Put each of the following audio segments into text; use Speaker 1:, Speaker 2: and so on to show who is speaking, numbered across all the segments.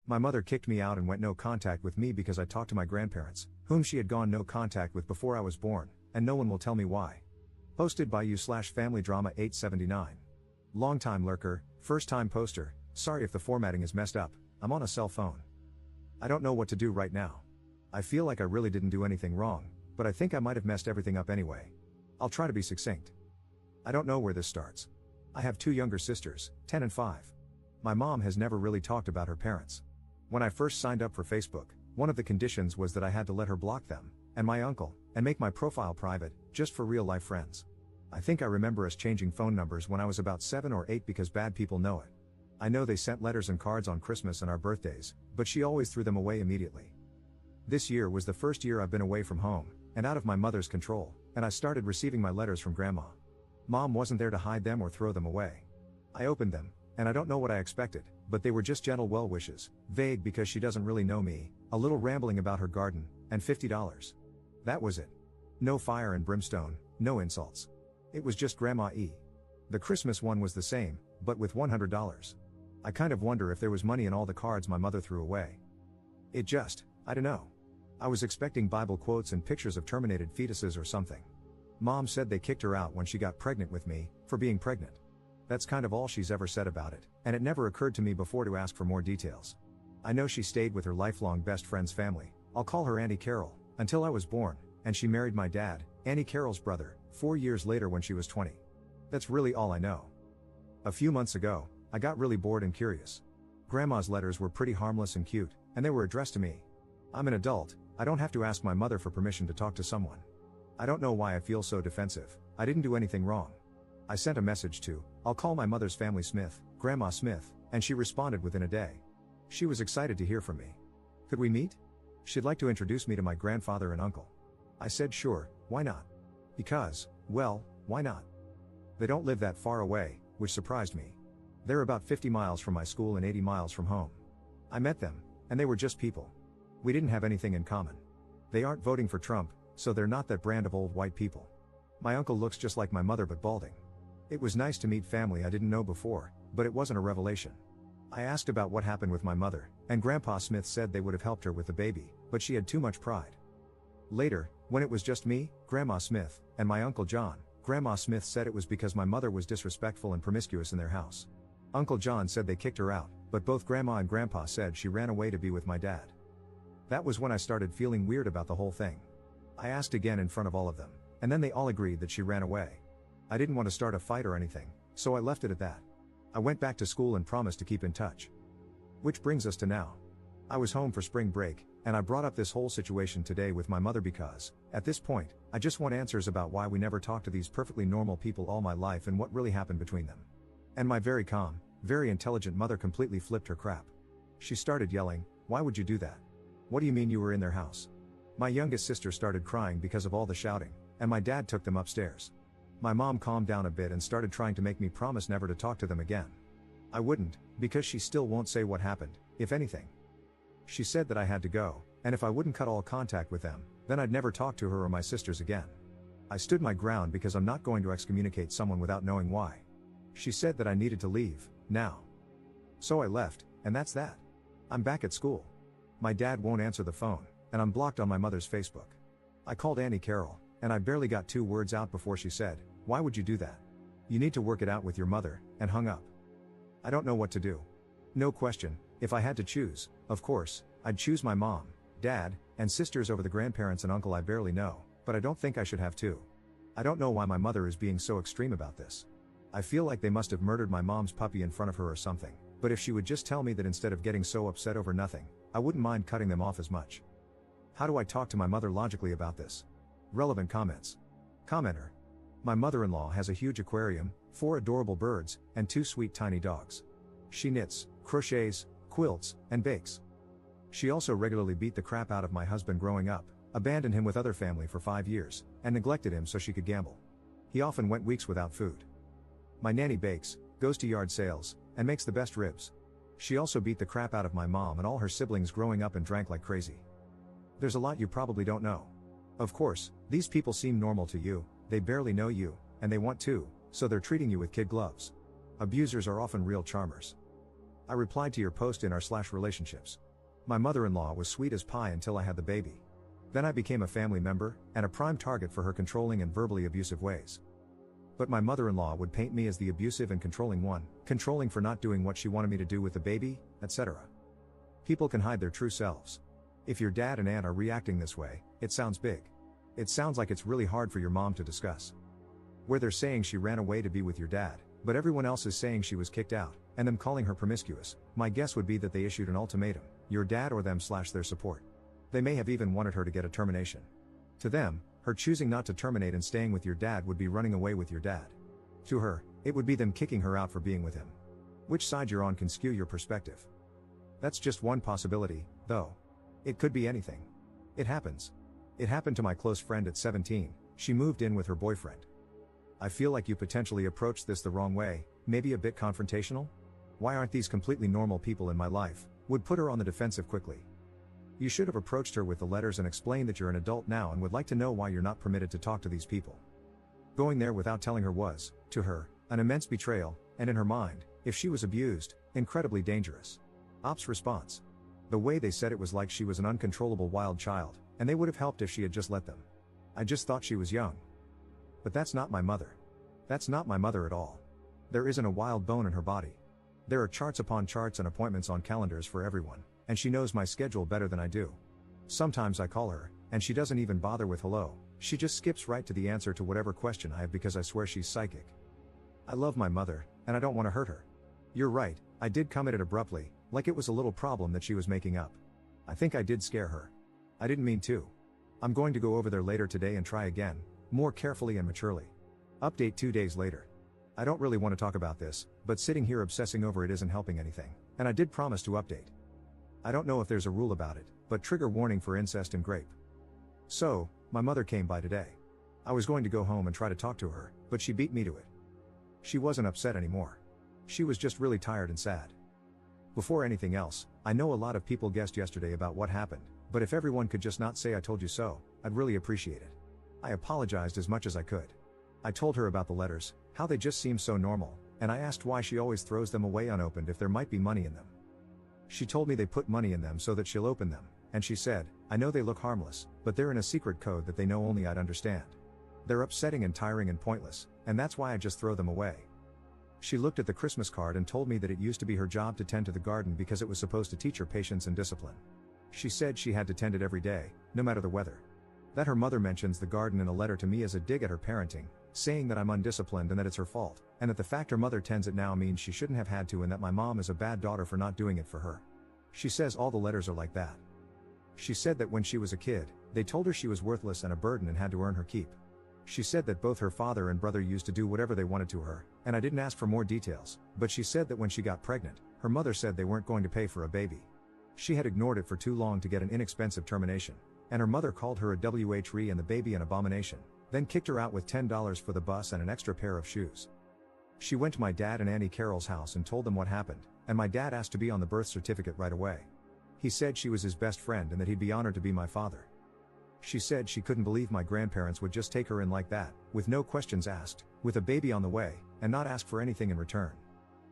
Speaker 1: My mother kicked me out and went no contact with me because I talked to my grandparents, whom she had gone no contact with before I was born, and no one will tell me why. Posted by you/FamilyDrama879. Longtime lurker, first time poster, sorry if the formatting is messed up, I'm on a cell phone. I don't know what to do right now. I feel like I really didn't do anything wrong, but I think I might have messed everything up anyway. I'll try to be succinct. I don't know where this starts. I have two younger sisters, 10 and 5. My mom has never really talked about her parents. When I first signed up for Facebook, one of the conditions was that I had to let her block them, and my uncle, and make my profile private, just for real-life friends. I think I remember us changing phone numbers when I was about 7 or 8 because bad people know it. I know they sent letters and cards on Christmas and our birthdays, but she always threw them away immediately. This year was the first year I've been away from home, and out of my mother's control, and I started receiving my letters from Grandma. Mom wasn't there to hide them or throw them away. I opened them, and I don't know what I expected, but they were just gentle well wishes, vague because she doesn't really know me, a little rambling about her garden, and $50. That was it. No fire and brimstone, no insults. It was just Grandma E. The Christmas one was the same, but with $100. I kind of wonder if there was money in all the cards my mother threw away. I don't know. I was expecting Bible quotes and pictures of terminated fetuses or something. Mom said they kicked her out when she got pregnant with me, for being pregnant. That's kind of all she's ever said about it, and it never occurred to me before to ask for more details. I know she stayed with her lifelong best friend's family, I'll call her Auntie Carol, until I was born, and she married my dad, Auntie Carol's brother, 4 years later when she was 20. That's really all I know. A few months ago, I got really bored and curious. Grandma's letters were pretty harmless and cute, and they were addressed to me. I'm an adult, I don't have to ask my mother for permission to talk to someone. I don't know why I feel so defensive, I didn't do anything wrong. I sent a message to, I'll call my mother's family Smith, Grandma Smith, and she responded within a day. She was excited to hear from me. Could we meet? She'd like to introduce me to my grandfather and uncle. I said sure, why not? Because, well, why not? They don't live that far away, which surprised me. They're about 50 miles from my school and 80 miles from home. I met them, and they were just people. We didn't have anything in common. They aren't voting for Trump, so they're not that brand of old white people. My uncle looks just like my mother but balding. It was nice to meet family I didn't know before, but it wasn't a revelation. I asked about what happened with my mother, and Grandpa Smith said they would have helped her with the baby, but she had too much pride. Later, when it was just me, Grandma Smith, and my Uncle John, Grandma Smith said it was because my mother was disrespectful and promiscuous in their house. Uncle John said they kicked her out, but both Grandma and Grandpa said she ran away to be with my dad. That was when I started feeling weird about the whole thing. I asked again in front of all of them, and then they all agreed that she ran away. I didn't want to start a fight or anything, so I left it at that. I went back to school and promised to keep in touch. Which brings us to now. I was home for spring break, and I brought up this whole situation today with my mother because, at this point, I just want answers about why we never talked to these perfectly normal people all my life and what really happened between them. And my very calm, very intelligent mother completely flipped her crap. She started yelling, "Why would you do that? What do you mean you were in their house?" My youngest sister started crying because of all the shouting, and my dad took them upstairs. My mom calmed down a bit and started trying to make me promise never to talk to them again. I wouldn't, because she still won't say what happened, if anything. She said that I had to go, and if I wouldn't cut all contact with them, then I'd never talk to her or my sisters again. I stood my ground because I'm not going to excommunicate someone without knowing why. She said that I needed to leave, now. So I left, and that's that. I'm back at school. My dad won't answer the phone, and I'm blocked on my mother's Facebook. I called Auntie Carol, and I barely got 2 words out before she said, "Why would you do that? You need to work it out with your mother," and hung up. I don't know what to do. No question, if I had to choose, of course, I'd choose my mom, dad, and sisters over the grandparents and uncle I barely know, but I don't think I should have to. I don't know why my mother is being so extreme about this. I feel like they must have murdered my mom's puppy in front of her or something, but if she would just tell me that instead of getting so upset over nothing, I wouldn't mind cutting them off as much. How do I talk to my mother logically about this? Relevant comments. Commenter. My mother-in-law has a huge aquarium, 4 adorable birds, and 2 sweet tiny dogs. She knits, crochets, quilts, and bakes. She also regularly beat the crap out of my husband growing up, abandoned him with other family for 5 years, and neglected him so she could gamble. He often went weeks without food. My nanny bakes, goes to yard sales, and makes the best ribs. She also beat the crap out of my mom and all her siblings growing up and drank like crazy. There's a lot you probably don't know. Of course, these people seem normal to you, they barely know you, and they want to, so they're treating you with kid gloves. Abusers are often real charmers. I replied to your post in r/relationships. My mother-in-law was sweet as pie until I had the baby. Then I became a family member, and a prime target for her controlling and verbally abusive ways. But my mother-in-law would paint me as the abusive and controlling one, controlling for not doing what she wanted me to do with the baby, etc. People can hide their true selves. If your dad and aunt are reacting this way, it sounds big. It sounds like it's really hard for your mom to discuss. Where they're saying she ran away to be with your dad, but everyone else is saying she was kicked out, and them calling her promiscuous, my guess would be that they issued an ultimatum, your dad or them/their support. They may have even wanted her to get a termination. To them, her choosing not to terminate and staying with your dad would be running away with your dad. To her, it would be them kicking her out for being with him. Which side you're on can skew your perspective. That's just one possibility, though. It could be anything. It happens. It happened to my close friend at 17, she moved in with her boyfriend. I feel like you potentially approached this the wrong way, maybe a bit confrontational? Why aren't these completely normal people in my life? Would put her on the defensive quickly. You should have approached her with the letters and explained that you're an adult now and would like to know why you're not permitted to talk to these people. Going there without telling her was, to her, an immense betrayal, and in her mind, if she was abused, incredibly dangerous. Ops response. The way they said it was like she was an uncontrollable wild child, and they would have helped if she had just let them. I just thought she was young. But that's not my mother. That's not my mother at all. There isn't a wild bone in her body. There are charts upon charts and appointments on calendars for everyone, and she knows my schedule better than I do. Sometimes I call her, and she doesn't even bother with hello, she just skips right to the answer to whatever question I have because I swear she's psychic. I love my mother, and I don't want to hurt her. You're right, I did come at it abruptly, like it was a little problem that she was making up. I think I did scare her. I didn't mean to. I'm going to go over there later today and try again, more carefully and maturely. Update 2 days later. I don't really want to talk about this, but sitting here obsessing over it isn't helping anything, and I did promise to update. I don't know if there's a rule about it, but trigger warning for incest and grape. So, my mother came by today. I was going to go home and try to talk to her, but she beat me to it. She wasn't upset anymore. She was just really tired and sad. Before anything else, I know a lot of people guessed yesterday about what happened, but if everyone could just not say I told you so, I'd really appreciate it. I apologized as much as I could. I told her about the letters, how they just seem so normal, and I asked why she always throws them away unopened if there might be money in them. She told me they put money in them so that she'll open them, and she said, I know they look harmless, but they're in a secret code that they know only I'd understand. They're upsetting and tiring and pointless, and that's why I just throw them away. She looked at the Christmas card and told me that it used to be her job to tend to the garden because it was supposed to teach her patience and discipline. She said she had to tend it every day, no matter the weather. That her mother mentions the garden in a letter to me as a dig at her parenting, saying that I'm undisciplined and that it's her fault, and that the fact her mother tends it now means she shouldn't have had to and that my mom is a bad daughter for not doing it for her. She says all the letters are like that. She said that when she was a kid, they told her she was worthless and a burden and had to earn her keep. She said that both her father and brother used to do whatever they wanted to her, and I didn't ask for more details, but she said that when she got pregnant, her mother said they weren't going to pay for a baby. She had ignored it for too long to get an inexpensive termination, and her mother called her a WHRE and the baby an abomination, then kicked her out with $10 for the bus and an extra pair of shoes. She went to my dad and Auntie Carol's house and told them what happened, and my dad asked to be on the birth certificate right away. He said she was his best friend and that he'd be honored to be my father. She said she couldn't believe my grandparents would just take her in like that, with no questions asked, with a baby on the way, and not ask for anything in return.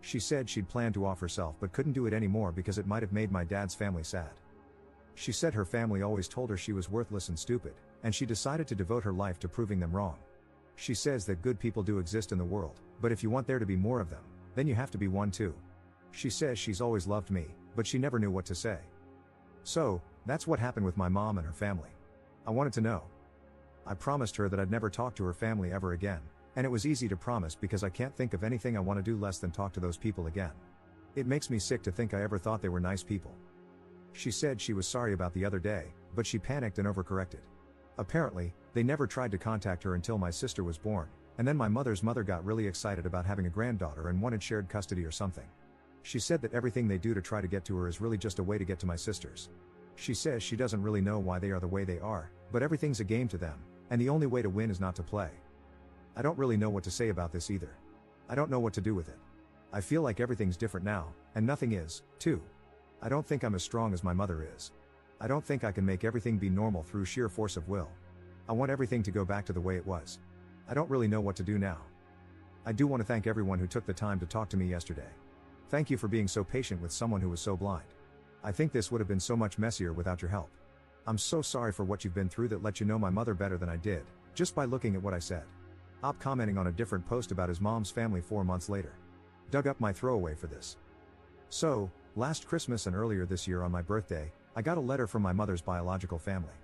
Speaker 1: She said she'd planned to off herself but couldn't do it anymore because it might have made my dad's family sad. She said her family always told her she was worthless and stupid, and she decided to devote her life to proving them wrong. She says that good people do exist in the world, but if you want there to be more of them, then you have to be one too. She says she's always loved me, but she never knew what to say. So, that's what happened with my mom and her family. I wanted to know. I promised her that I'd never talk to her family ever again, and it was easy to promise because I can't think of anything I want to do less than talk to those people again. It makes me sick to think I ever thought they were nice people. She said she was sorry about the other day, but she panicked and overcorrected. Apparently, they never tried to contact her until my sister was born, and then my mother's mother got really excited about having a granddaughter and wanted shared custody or something. She said that everything they do to try to get to her is really just a way to get to my sisters. She says she doesn't really know why they are the way they are, but everything's a game to them, and the only way to win is not to play. I don't really know what to say about this either. I don't know what to do with it. I feel like everything's different now, and nothing is, too. I don't think I'm as strong as my mother is. I don't think I can make everything be normal through sheer force of will. I want everything to go back to the way it was. I don't really know what to do now. I do want to thank everyone who took the time to talk to me yesterday. Thank you for being so patient with someone who was so blind. I think this would have been so much messier without your help. I'm so sorry for what you've been through that let you know my mother better than I did, just by looking at what I said. Op commenting on a different post about his mom's family 4 months later. Dug up my throwaway for this. So, last Christmas and earlier this year on my birthday, I got a letter from my mother's biological family.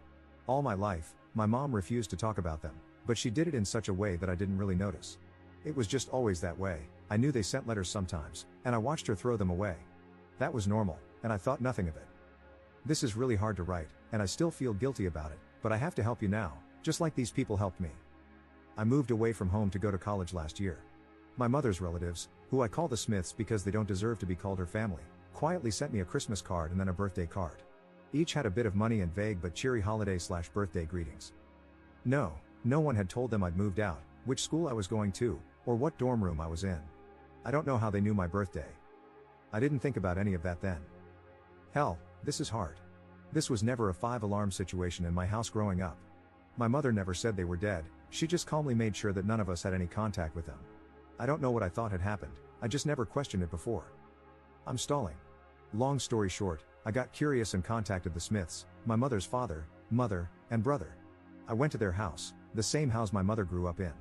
Speaker 1: All my life, my mom refused to talk about them, but she did it in such a way that I didn't really notice. It was just always that way. I knew they sent letters sometimes, and I watched her throw them away. That was normal, and I thought nothing of it. This is really hard to write, and I still feel guilty about it, but I have to help you now, just like these people helped me. I moved away from home to go to college last year. My mother's relatives, who I call the Smiths because they don't deserve to be called her family, quietly sent me a Christmas card and then a birthday card. Each had a bit of money and vague but cheery holiday/birthday greetings. No one had told them I'd moved out, which school I was going to, or what dorm room I was in. I don't know how they knew my birthday. I didn't think about any of that then. Hell, this is hard. This was never a 5-alarm situation in my house growing up. My mother never said they were dead, she just calmly made sure that none of us had any contact with them. I don't know what I thought had happened, I just never questioned it before. I'm stalling. Long story short, I got curious and contacted the Smiths, my mother's father, mother, and brother. I went to their house, the same house my mother grew up in.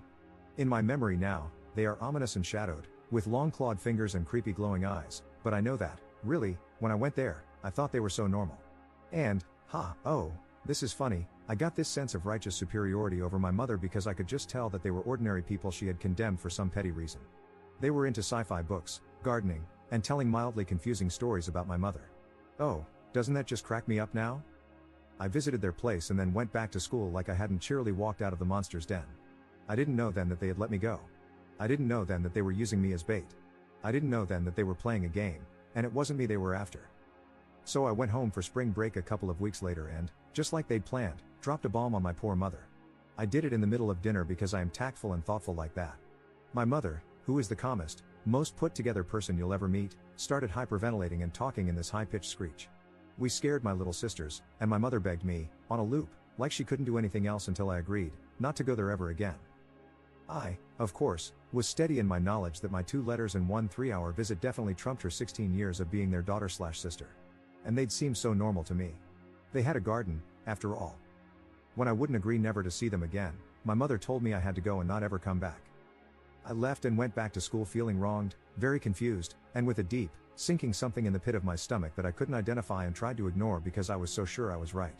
Speaker 1: In my memory now, they are ominous and shadowed, with long clawed fingers and creepy glowing eyes, but I know that, really, when I went there, I thought they were so normal. And, this is funny, I got this sense of righteous superiority over my mother because I could just tell that they were ordinary people she had condemned for some petty reason. They were into sci-fi books, gardening, and telling mildly confusing stories about my mother. Oh, doesn't that just crack me up now? I visited their place and then went back to school like I hadn't cheerily walked out of the monster's den. I didn't know then that they had let me go. I didn't know then that they were using me as bait. I didn't know then that they were playing a game, and it wasn't me they were after. So I went home for spring break a couple of weeks later and, just like they'd planned, dropped a bomb on my poor mother. I did it in the middle of dinner because I am tactful and thoughtful like that. My mother, who is the calmest, most put together person you'll ever meet, started hyperventilating and talking in this high-pitched screech. We scared my little sisters, and my mother begged me, on a loop, like she couldn't do anything else until I agreed, not to go there ever again. I, of course, was steady in my knowledge that my 2 letters and 1 3-hour visit definitely trumped her 16 years of being their daughter/sister. And they'd seem so normal to me. They had a garden, after all. When I wouldn't agree never to see them again, my mother told me I had to go and not ever come back. I left and went back to school feeling wronged, very confused, and with a deep, sinking something in the pit of my stomach that I couldn't identify and tried to ignore because I was so sure I was right.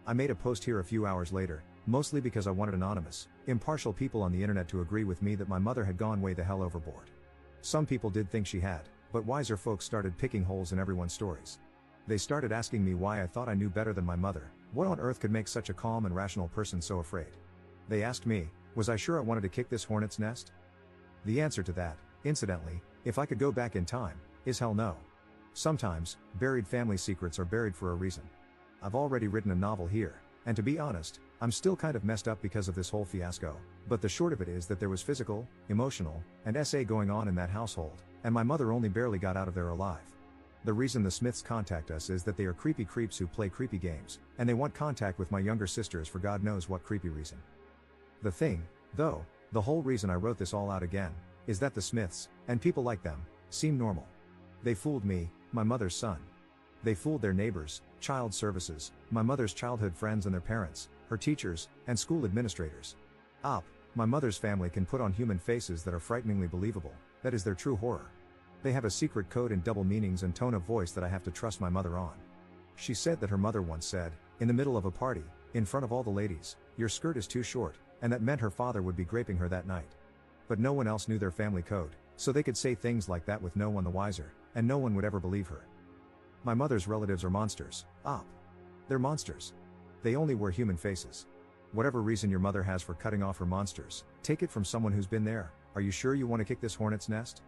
Speaker 1: I made a post here a few hours later, mostly because I wanted anonymous, impartial people on the internet to agree with me that my mother had gone way the hell overboard. Some people did think she had, but wiser folks started picking holes in everyone's stories. They started asking me why I thought I knew better than my mother, what on earth could make such a calm and rational person so afraid. They asked me, was I sure I wanted to kick this hornet's nest? The answer to that, incidentally, if I could go back in time, is hell no. Sometimes, buried family secrets are buried for a reason. I've already written a novel here, and to be honest, I'm still kind of messed up because of this whole fiasco, but the short of it is that there was physical, emotional, and SA going on in that household, and my mother only barely got out of there alive. The reason the Smiths contact us is that they are creepy creeps who play creepy games, and they want contact with my younger sisters for God knows what creepy reason. The thing, though, the whole reason I wrote this all out again, is that the Smiths, and people like them, seem normal. They fooled me, my mother's son. They fooled their neighbors, child services, my mother's childhood friends and their parents, her teachers, and school administrators. My mother's family can put on human faces that are frighteningly believable, that is their true horror. They have a secret code and double meanings and tone of voice that I have to trust my mother on. She said that her mother once said, in the middle of a party, in front of all the ladies, "Your skirt is too short," and that meant her father would be graping her that night. But no one else knew their family code, so they could say things like that with no one the wiser, and no one would ever believe her. My mother's relatives are monsters. They're monsters. They only wear human faces. Whatever reason your mother has for cutting off her monsters, take it from someone who's been there. Are you sure you want to kick this hornet's nest?